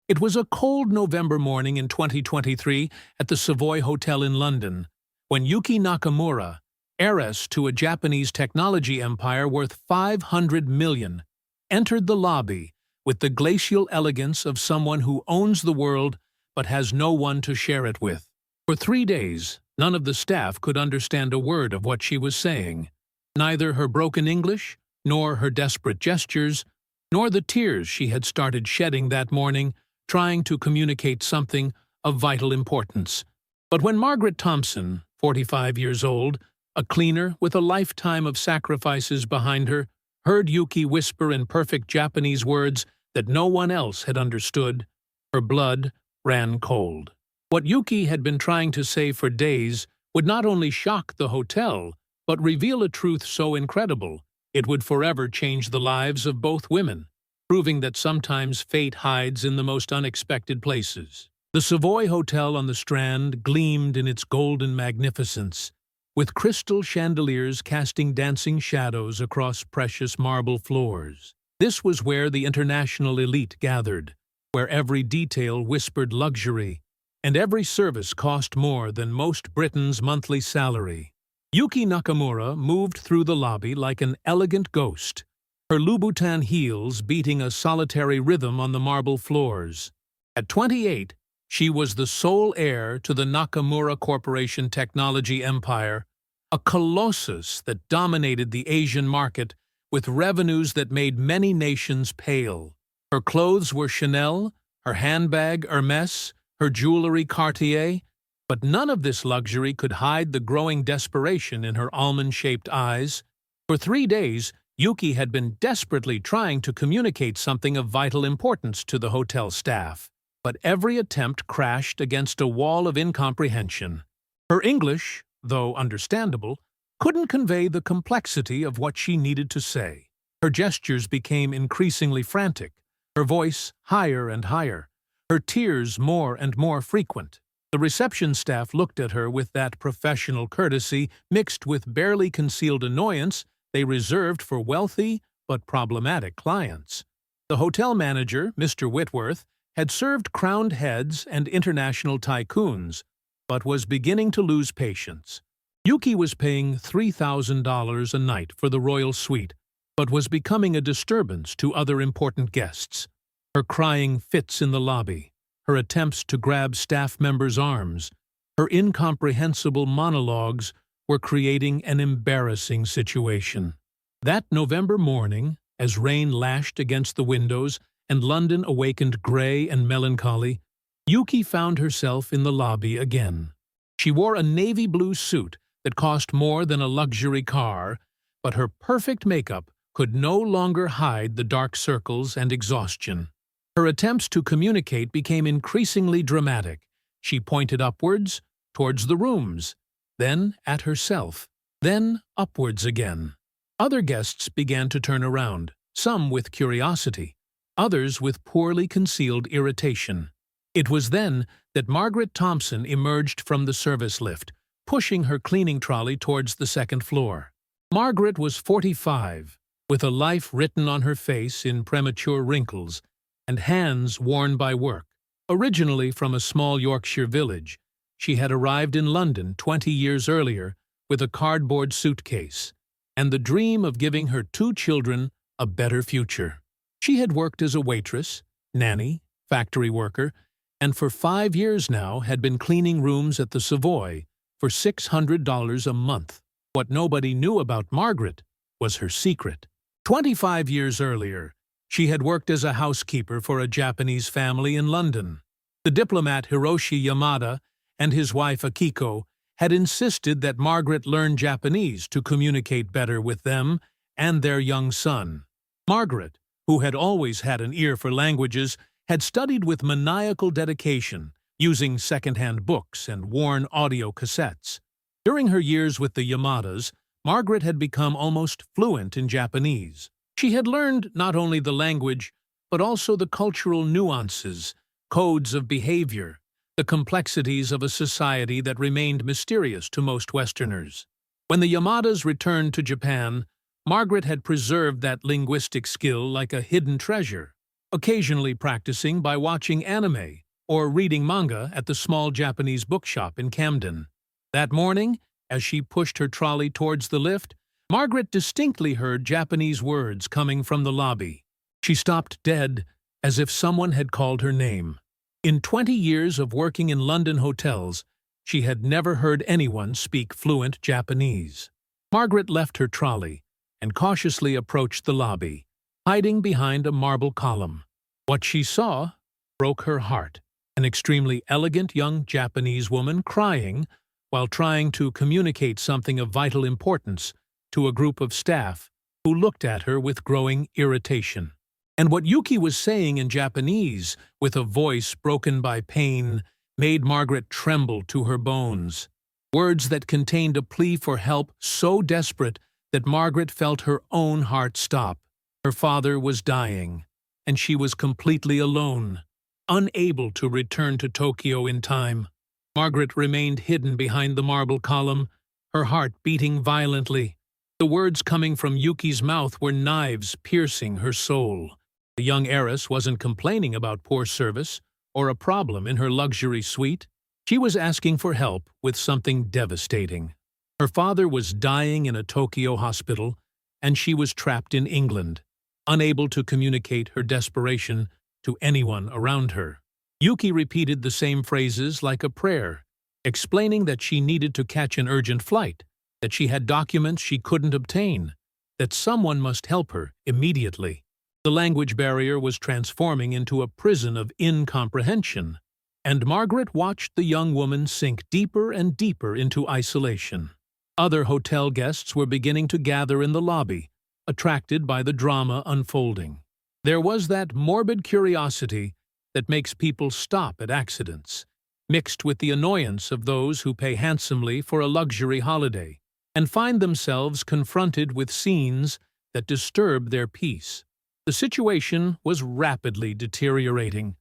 It was a cold November morning in 2023 at the Savoy Hotel in London, when Yuki Nakamura, heiress to a Japanese technology empire worth 500 million, entered the lobby with the glacial elegance of someone who owns the world but has no one to share it with. For 3 days, none of the staff could understand a word of what she was saying. Neither her broken English, nor her desperate gestures, nor the tears she had started shedding that morning, trying to communicate something of vital importance. But when Margaret Thompson, 45 years old, a cleaner with a lifetime of sacrifices behind her, heard Yuki whisper in perfect Japanese words that no one else had understood, her blood ran cold. What Yuki had been trying to say for days would not only shock the hotel, but reveal a truth so incredible it would forever change the lives of both women, proving that sometimes fate hides in the most unexpected places. The Savoy Hotel on the Strand gleamed in its golden magnificence, with crystal chandeliers casting dancing shadows across precious marble floors. This was where the international elite gathered, where every detail whispered luxury, and every service cost more than most Britons' monthly salary. Yuki Nakamura moved through the lobby like an elegant ghost, her Louboutin heels beating a solitary rhythm on the marble floors. At 28, she was the sole heir to the Nakamura Corporation technology empire, a colossus that dominated the Asian market with revenues that made many nations pale. Her clothes were Chanel, her handbag Hermès, her jewelry Cartier, but none of this luxury could hide the growing desperation in her almond-shaped eyes. For 3 days, Yuki had been desperately trying to communicate something of vital importance to the hotel staff, but every attempt crashed against a wall of incomprehension. Her English, though understandable, couldn't convey the complexity of what she needed to say. Her gestures became increasingly frantic, her voice higher and higher, her tears more and more frequent. The reception staff looked at her with that professional courtesy mixed with barely concealed annoyance they reserved for wealthy but problematic clients. The hotel manager, Mr. Whitworth, had served crowned heads and international tycoons, but was beginning to lose patience. Yuki was paying $3,000 a night for the royal suite, but was becoming a disturbance to other important guests. Her crying fits in the lobby, her attempts to grab staff members' arms, her incomprehensible monologues were creating an embarrassing situation. That November morning, as rain lashed against the windows and London awakened gray and melancholy, Yuki found herself in the lobby again. She wore a navy blue suit that cost more than a luxury car, but her perfect makeup could no longer hide the dark circles and exhaustion. Her attempts to communicate became increasingly dramatic. She pointed upwards, towards the rooms, then at herself, then upwards again. Other guests began to turn around, some with curiosity, others with poorly concealed irritation. It was then that Margaret Thompson emerged from the service lift, pushing her cleaning trolley towards the second floor. Margaret was 45, with a life written on her face in premature wrinkles and hands worn by work. Originally from a small Yorkshire village, she had arrived in London 20 years earlier with a cardboard suitcase and the dream of giving her 2 children a better future. She had worked as a waitress, nanny, factory worker, and for 5 years now had been cleaning rooms at the Savoy for $600 a month. What nobody knew about Margaret was her secret. 25 years earlier, she had worked as a housekeeper for a Japanese family in London. The diplomat Hiroshi Yamada and his wife Akiko had insisted that Margaret learn Japanese to communicate better with them and their young son. Margaret, who had always had an ear for languages, had studied with maniacal dedication, using second-hand books and worn audio cassettes. During her years with the Yamadas, Margaret had become almost fluent in Japanese. She had learned not only the language, but also the cultural nuances, codes of behavior, the complexities of a society that remained mysterious to most Westerners. When the Yamadas returned to Japan, Margaret had preserved that linguistic skill like a hidden treasure. occasionally practicing by watching anime or reading manga at the small Japanese bookshop in Camden. That morning, as she pushed her trolley towards the lift, Margaret distinctly heard Japanese words coming from the lobby. She stopped dead, as if someone had called her name. In 20 years of working in London hotels, she had never heard anyone speak fluent Japanese. Margaret left her trolley and cautiously approached the lobby, hiding behind a marble column. What she saw broke her heart. An extremely elegant young Japanese woman crying while trying to communicate something of vital importance to a group of staff who looked at her with growing irritation. And what Yuki was saying in Japanese, with a voice broken by pain, made Margaret tremble to her bones. Words that contained a plea for help so desperate that Margaret felt her own heart stop. Her father was dying, and she was completely alone, unable to return to Tokyo in time. Margaret remained hidden behind the marble column, her heart beating violently. The words coming from Yuki's mouth were knives piercing her soul. The young heiress wasn't complaining about poor service or a problem in her luxury suite. She was asking for help with something devastating. Her father was dying in a Tokyo hospital, and she was trapped in England, unable to communicate her desperation to anyone around her. Yuki repeated the same phrases like a prayer, explaining that she needed to catch an urgent flight, that she had documents she couldn't obtain, that someone must help her immediately. The language barrier was transforming into a prison of incomprehension, and Margaret watched the young woman sink deeper and deeper into isolation. Other hotel guests were beginning to gather in the lobby, attracted by the drama unfolding. There was that morbid curiosity that makes people stop at accidents, mixed with the annoyance of those who pay handsomely for a luxury holiday and find themselves confronted with scenes that disturb their peace. The situation was rapidly deteriorating.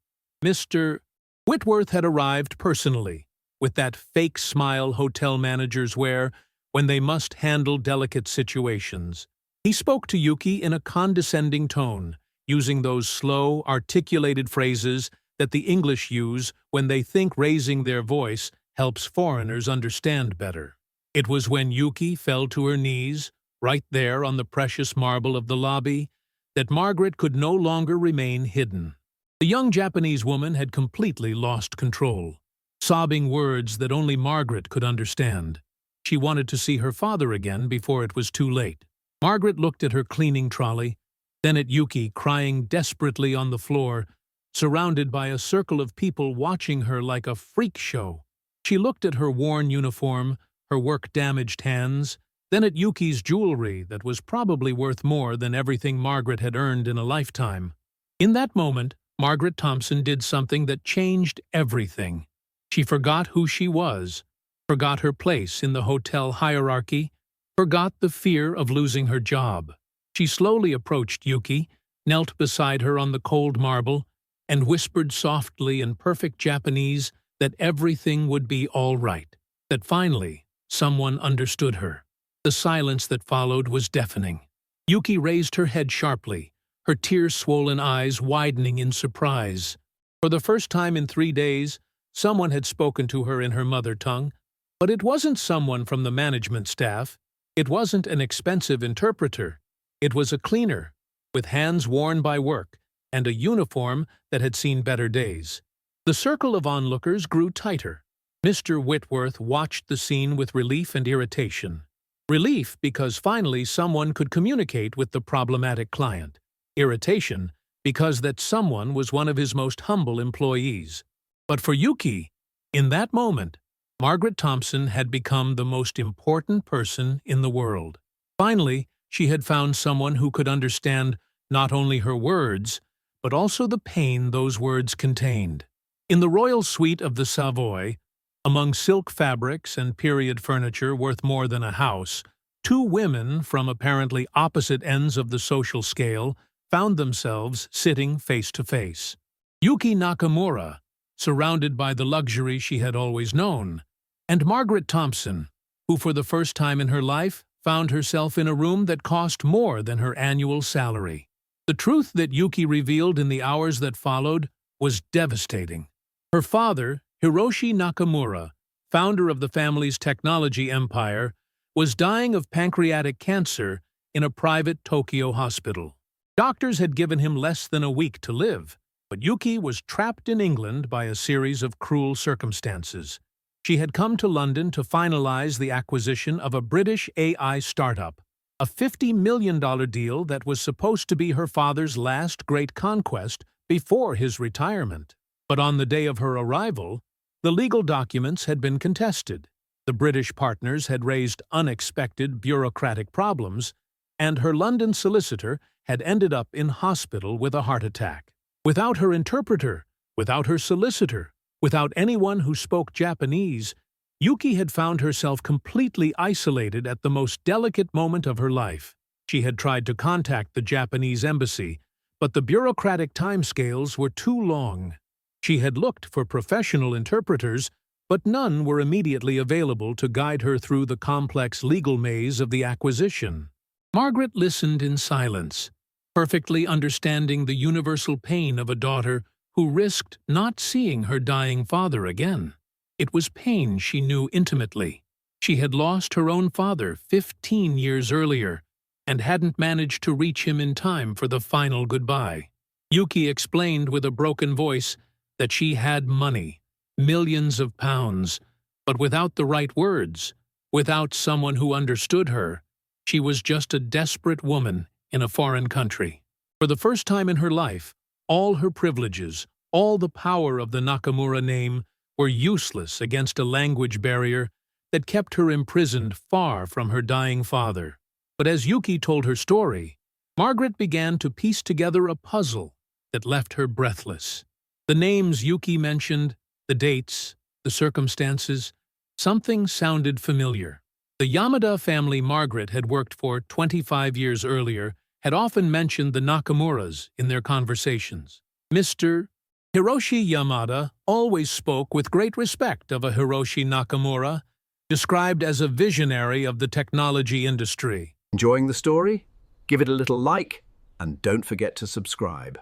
Mr. Whitworth had arrived personally, with that fake smile hotel managers wear when they must handle delicate situations. He spoke to Yuki in a condescending tone, using those slow, articulated phrases that the English use when they think raising their voice helps foreigners understand better. It was when Yuki fell to her knees, right there on the precious marble of the lobby, that Margaret could no longer remain hidden. The young Japanese woman had completely lost control, sobbing words that only Margaret could understand. She wanted to see her father again before it was too late. Margaret looked at her cleaning trolley, then at Yuki crying desperately on the floor, surrounded by a circle of people watching her like a freak show. She looked at her worn uniform, her work-damaged hands, then at Yuki's jewelry that was probably worth more than everything Margaret had earned in a lifetime. In that moment, Margaret Thompson did something that changed everything. She forgot who she was, forgot her place in the hotel hierarchy, forgot the fear of losing her job. She slowly approached Yuki, knelt beside her on the cold marble, and whispered softly in perfect Japanese that everything would be all right, that finally someone understood her. The silence that followed was deafening. Yuki raised her head sharply, her tear-swollen eyes widening in surprise. For the first time in 3 days, someone had spoken to her in her mother tongue, but it wasn't someone from the management staff. It wasn't an expensive interpreter. It was a cleaner, with hands worn by work, and a uniform that had seen better days. The circle of onlookers grew tighter. Mr. Whitworth watched the scene with relief and irritation. Relief because finally someone could communicate with the problematic client. Irritation because that someone was one of his most humble employees. But for Yuki, in that moment, Margaret Thompson had become the most important person in the world. Finally, she had found someone who could understand not only her words, but also the pain those words contained. In the royal suite of the Savoy, among silk fabrics and period furniture worth more than a house, 2 women from apparently opposite ends of the social scale found themselves sitting face to face. Yuki Nakamura, surrounded by the luxury she had always known, and Margaret Thompson, who for the first time in her life found herself in a room that cost more than her annual salary. The truth that Yuki revealed in the hours that followed was devastating. Her father, Hiroshi Nakamura, founder of the family's technology empire, was dying of pancreatic cancer in a private Tokyo hospital. Doctors had given him less than a week to live, but Yuki was trapped in England by a series of cruel circumstances. She had come to London to finalize the acquisition of a British AI startup, a $50 million deal that was supposed to be her father's last great conquest before his retirement. But on the day of her arrival, the legal documents had been contested. The British partners had raised unexpected bureaucratic problems, and her London solicitor had ended up in hospital with a heart attack. Without her interpreter, without her solicitor, without anyone who spoke Japanese, Yuki had found herself completely isolated at the most delicate moment of her life. She had tried to contact the Japanese embassy, but the bureaucratic timescales were too long. She had looked for professional interpreters, but none were immediately available to guide her through the complex legal maze of the acquisition. Margaret listened in silence, perfectly understanding the universal pain of a daughter who risked not seeing her dying father again. It was pain she knew intimately. She had lost her own father 15 years earlier and hadn't managed to reach him in time for the final goodbye. Yuki explained with a broken voice that she had money, millions of pounds, but without the right words, without someone who understood her, she was just a desperate woman in a foreign country. For the first time in her life, all her privileges, all the power of the Nakamura name, were useless against a language barrier that kept her imprisoned far from her dying father. But as Yuki told her story, Margaret began to piece together a puzzle that left her breathless. The names Yuki mentioned, the dates, the circumstances, something sounded familiar. The Yamada family Margaret had worked for 25 years earlier had often mentioned the Nakamuras in their conversations. Mr. Hiroshi Yamada always spoke with great respect of a Hiroshi Nakamura, described as a visionary of the technology industry. Enjoying the story? Give it a little like and don't forget to subscribe.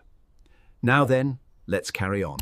Now then, let's carry on.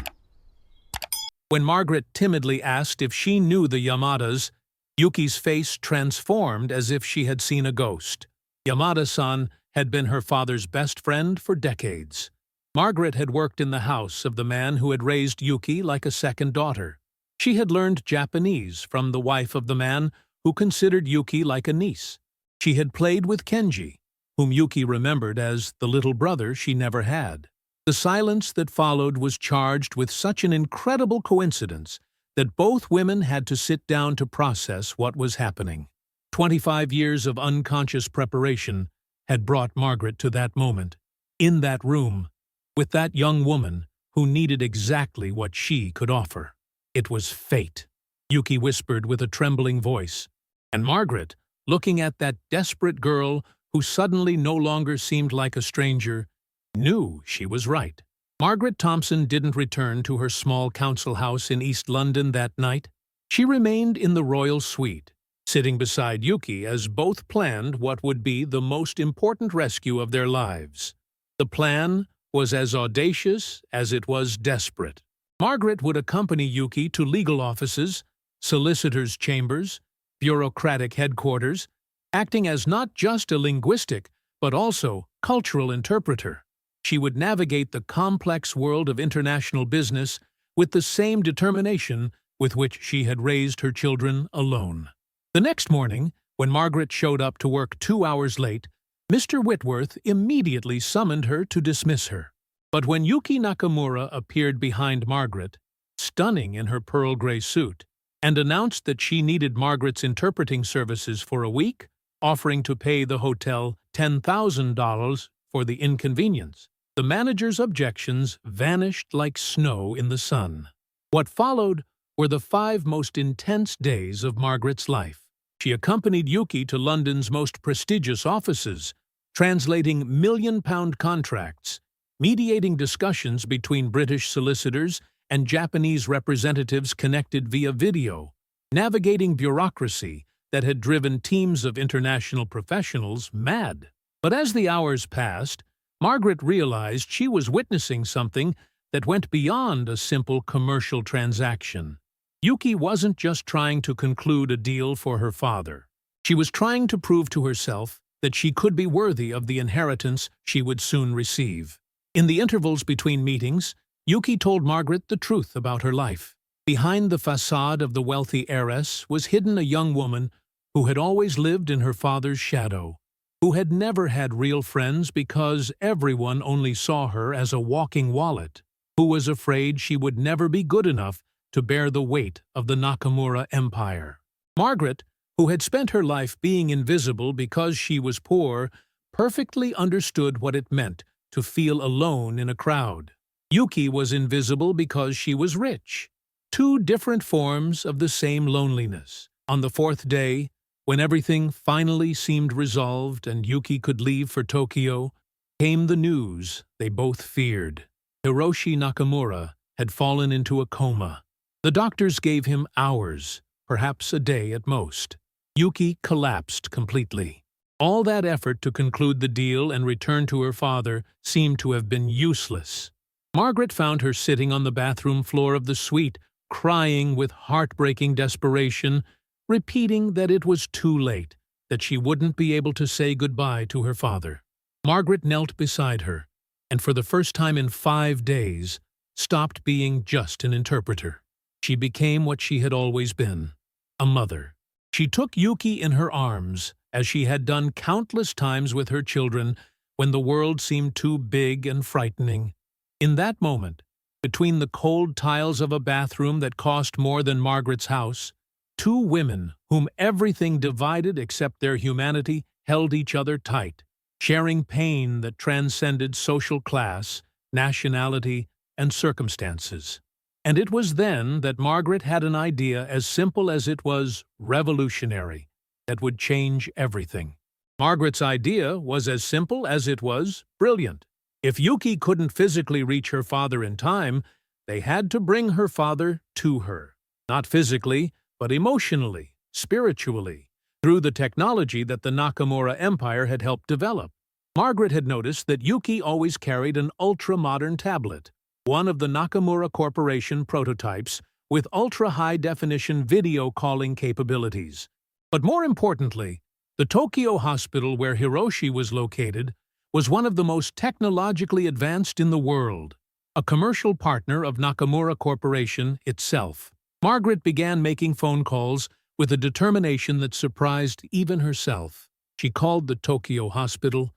When Margaret timidly asked if she knew the Yamadas, Yuki's face transformed as if she had seen a ghost. Yamada-san had been her father's best friend for decades. Margaret had worked in the house of the man who had raised Yuki like a second daughter. She had learned Japanese from the wife of the man who considered Yuki like a niece. She had played with Kenji, whom Yuki remembered as the little brother she never had. The silence that followed was charged with such an incredible coincidence that both women had to sit down to process what was happening. 25 years of unconscious preparation had brought Margaret to that moment, in that room, with that young woman who needed exactly what she could offer. It was fate, Yuki whispered with a trembling voice, and Margaret, looking at that desperate girl who suddenly no longer seemed like a stranger, knew she was right. Margaret Thompson didn't return to her small council house in East London that night. She remained in the royal suite, sitting beside Yuki as both planned what would be the most important rescue of their lives. The plan was as audacious as it was desperate. Margaret would accompany Yuki to legal offices, solicitors' chambers, bureaucratic headquarters, acting as not just a linguistic, but also cultural interpreter. She would navigate the complex world of international business with the same determination with which she had raised her children alone. The next morning, when Margaret showed up to work 2 hours late, Mr. Whitworth immediately summoned her to dismiss her. But when Yuki Nakamura appeared behind Margaret, stunning in her pearl gray suit, and announced that she needed Margaret's interpreting services for a week, offering to pay the hotel $10,000 for the inconvenience, the manager's objections vanished like snow in the sun. What followed were the 5 most intense days of Margaret's life. She accompanied Yuki to London's most prestigious offices, translating million-pound contracts, mediating discussions between British solicitors and Japanese representatives connected via video, navigating bureaucracy that had driven teams of international professionals mad. But as the hours passed, Margaret realized she was witnessing something that went beyond a simple commercial transaction. Yuki wasn't just trying to conclude a deal for her father. She was trying to prove to herself that she could be worthy of the inheritance she would soon receive. In the intervals between meetings, Yuki told Margaret the truth about her life. Behind the facade of the wealthy heiress was hidden a young woman who had always lived in her father's shadow, who had never had real friends because everyone only saw her as a walking wallet, who was afraid she would never be good enough to bear the weight of the Nakamura empire. Margaret, who had spent her life being invisible because she was poor, perfectly understood what it meant to feel alone in a crowd. Yuki was invisible because she was rich. Two different forms of the same loneliness. On the fourth day, when everything finally seemed resolved and Yuki could leave for Tokyo, came the news they both feared. Hiroshi Nakamura had fallen into a coma. The doctors gave him hours, perhaps a day at most. Yuki collapsed completely. All that effort to conclude the deal and return to her father seemed to have been useless. Margaret found her sitting on the bathroom floor of the suite, crying with heartbreaking desperation, repeating that it was too late, that she wouldn't be able to say goodbye to her father. Margaret knelt beside her, and for the first time in 5 days, stopped being just an interpreter. She became what she had always been, a mother. She took Yuki in her arms, as she had done countless times with her children when the world seemed too big and frightening. In that moment, between the cold tiles of a bathroom that cost more than Margaret's house, two women whom everything divided except their humanity held each other tight, sharing pain that transcended social class, nationality, and circumstances. And it was then that Margaret had an idea as simple as it was revolutionary, that would change everything. Margaret's idea was as simple as it was brilliant. If Yuki couldn't physically reach her father in time, they had to bring her father to her. Not physically, but emotionally, spiritually, through the technology that the Nakamura Empire had helped develop. Margaret had noticed that Yuki always carried an ultra-modern tablet, one of the Nakamura Corporation prototypes with ultra-high-definition video calling capabilities. But more importantly, the Tokyo hospital where Hiroshi was located was one of the most technologically advanced in the world, a commercial partner of Nakamura Corporation itself. Margaret began making phone calls with a determination that surprised even herself. She called the Tokyo hospital,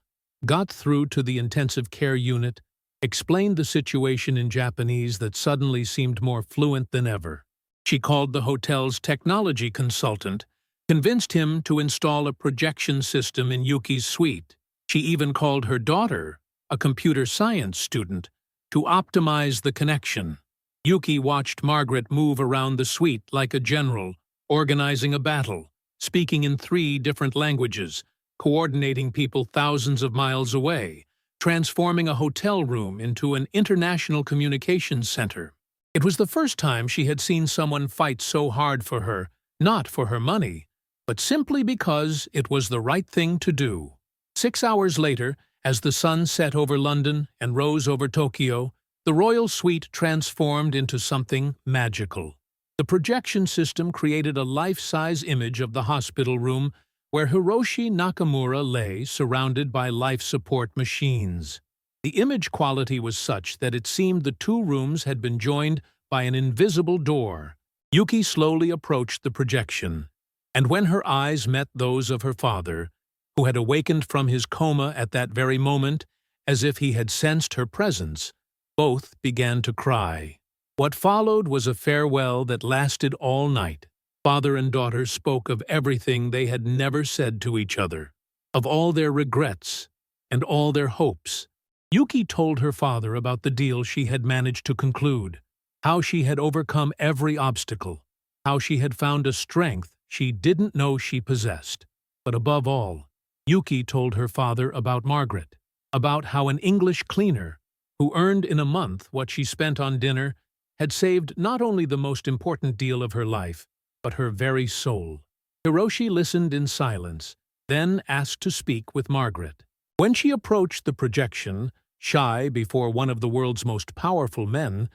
got through to the intensive care unit, explained the situation in Japanese that suddenly seemed more fluent than ever. She called the hotel's technology consultant, convinced him to install a projection system in Yuki's suite. She even called her daughter, a computer science student, to optimize the connection. Yuki watched Margaret move around the suite like a general, organizing a battle, speaking in 3 different languages, coordinating people thousands of miles away, transforming a hotel room into an international communications center. It was the first time she had seen someone fight so hard for her, not for her money, but simply because it was the right thing to do. 6 hours later, as the sun set over London and rose over Tokyo, the royal suite transformed into something magical. The projection system created a life-size image of the hospital room where Hiroshi Nakamura lay surrounded by life support machines. The image quality was such that it seemed the 2 rooms had been joined by an invisible door. Yuki slowly approached the projection, and when her eyes met those of her father, who had awakened from his coma at that very moment, as if he had sensed her presence, both began to cry. What followed was a farewell that lasted all night. Father and daughter spoke of everything they had never said to each other, of all their regrets and all their hopes. Yuki told her father about the deal she had managed to conclude, how she had overcome every obstacle, how she had found a strength she didn't know she possessed. But above all, Yuki told her father about Margaret, about how an English cleaner, who earned in a month what she spent on dinner, had saved not only the most important deal of her life, but her very soul. Hiroshi listened in silence, then asked to speak with Margaret. When she approached the projection, shy before one of the world's most powerful men,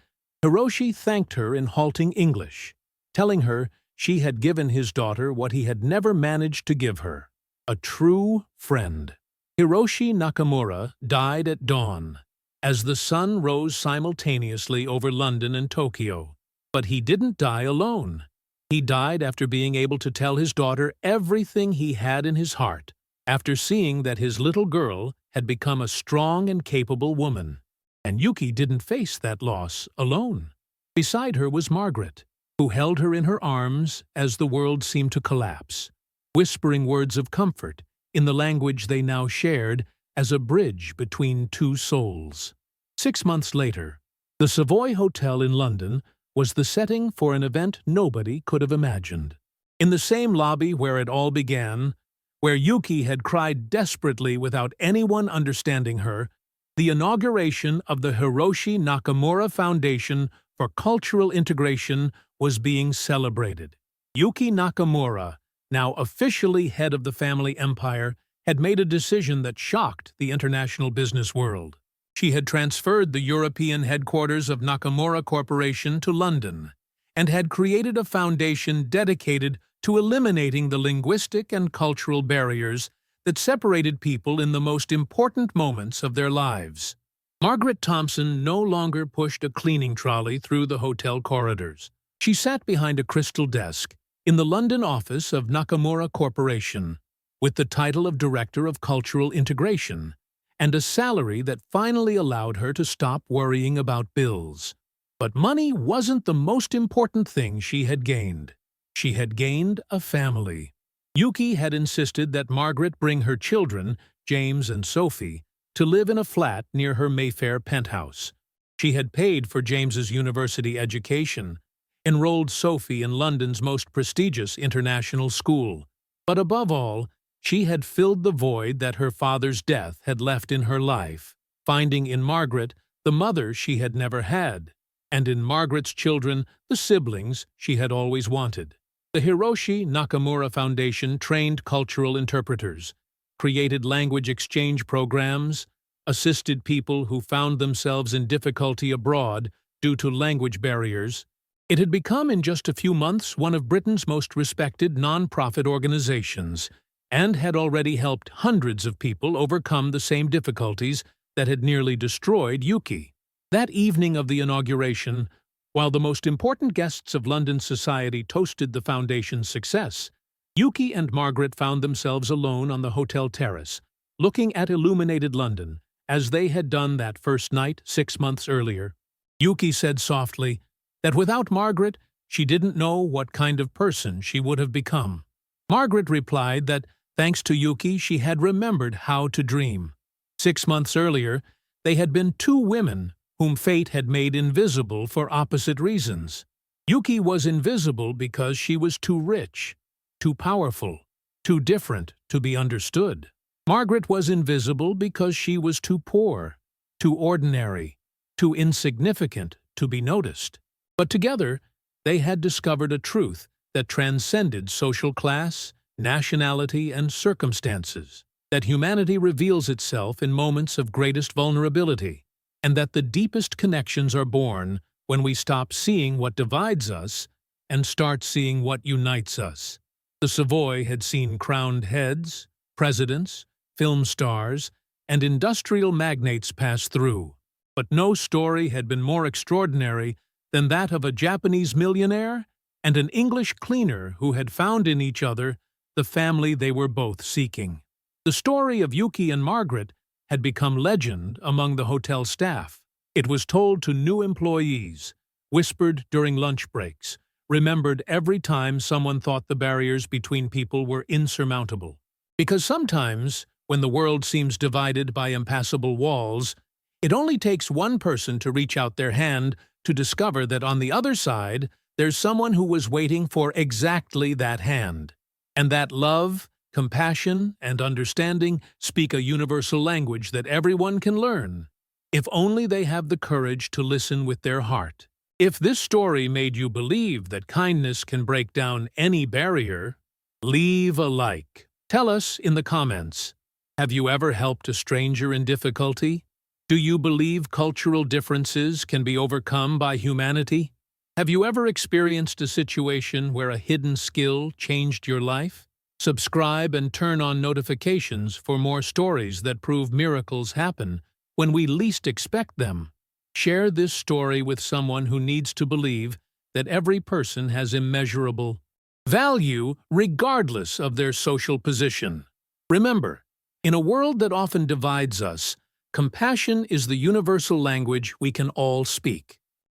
Hiroshi thanked her in halting English, telling her she had given his daughter what he had never managed to give her, a true friend. Hiroshi Nakamura died at dawn, as the sun rose simultaneously over London and Tokyo. But he didn't die alone. He died after being able to tell his daughter everything he had in his heart, after seeing that his little girl had become a strong and capable woman. And Yuki didn't face that loss alone. Beside her was Margaret, who held her in her arms as the world seemed to collapse, whispering words of comfort in the language they now shared as a bridge between two souls. 6 months later, the Savoy Hotel in London was the setting for an event nobody could have imagined. In the same lobby where it all began, where Yuki had cried desperately without anyone understanding her, the inauguration of the Hiroshi Nakamura Foundation for Cultural Integration was being celebrated. Yuki Nakamura, now officially head of the family empire, had made a decision that shocked the international business world. She had transferred the European headquarters of Nakamura Corporation to London and had created a foundation dedicated to eliminating the linguistic and cultural barriers that separated people in the most important moments of their lives. Margaret Thompson no longer pushed a cleaning trolley through the hotel corridors. She sat behind a crystal desk in the London office of Nakamura Corporation, with the title of Director of Cultural Integration, and a salary that finally allowed her to stop worrying about bills. But money wasn't the most important thing she had gained. She had gained a family. Yuki had insisted that Margaret bring her children, James and Sophie, to live in a flat near her Mayfair penthouse. She had paid for James's university education, enrolled Sophie in London's most prestigious international school. But above all, she had filled the void that her father's death had left in her life, finding in Margaret the mother she had never had, and in Margaret's children the siblings she had always wanted. The Hiroshi Nakamura Foundation trained cultural interpreters, created language exchange programs, assisted people who found themselves in difficulty abroad due to language barriers. It had become in just a few months one of Britain's most respected non-profit organizations, and had already helped hundreds of people overcome the same difficulties that had nearly destroyed Yuki. That evening of the inauguration, while the most important guests of London society toasted the foundation's success, Yuki and Margaret found themselves alone on the hotel terrace, looking at illuminated London, as they had done that first night 6 months earlier. Yuki said softly that without Margaret, she didn't know what kind of person she would have become. Margaret replied that thanks to Yuki, she had remembered how to dream. 6 months earlier, they had been two women whom fate had made invisible for opposite reasons. Yuki was invisible because she was too rich, too powerful, too different to be understood. Margaret was invisible because she was too poor, too ordinary, too insignificant to be noticed. But together, they had discovered a truth that transcended social class, nationality, and circumstances, that humanity reveals itself in moments of greatest vulnerability, and that the deepest connections are born when we stop seeing what divides us and start seeing what unites us. The Savoy had seen crowned heads, presidents, film stars, and industrial magnates pass through, but no story had been more extraordinary than that of a Japanese millionaire and an English cleaner who had found in each other the family they were both seeking. The story of Yuki and Margaret had become legend among the hotel staff. It was told to new employees, whispered during lunch breaks, remembered every time someone thought the barriers between people were insurmountable. Because sometimes, when the world seems divided by impassable walls, it only takes one person to reach out their hand to discover that on the other side, there's someone who was waiting for exactly that hand, and that love, compassion, and understanding speak a universal language that everyone can learn, if only they have the courage to listen with their heart. If this story made you believe that kindness can break down any barrier, leave a like. Tell us in the comments. Have you ever helped a stranger in difficulty? Do you believe cultural differences can be overcome by humanity? Have you ever experienced a situation where a hidden skill changed your life? Subscribe and turn on notifications for more stories that prove miracles happen when we least expect them. Share this story with someone who needs to believe that every person has immeasurable value regardless of their social position. Remember, in a world that often divides us, compassion is the universal language we can all speak.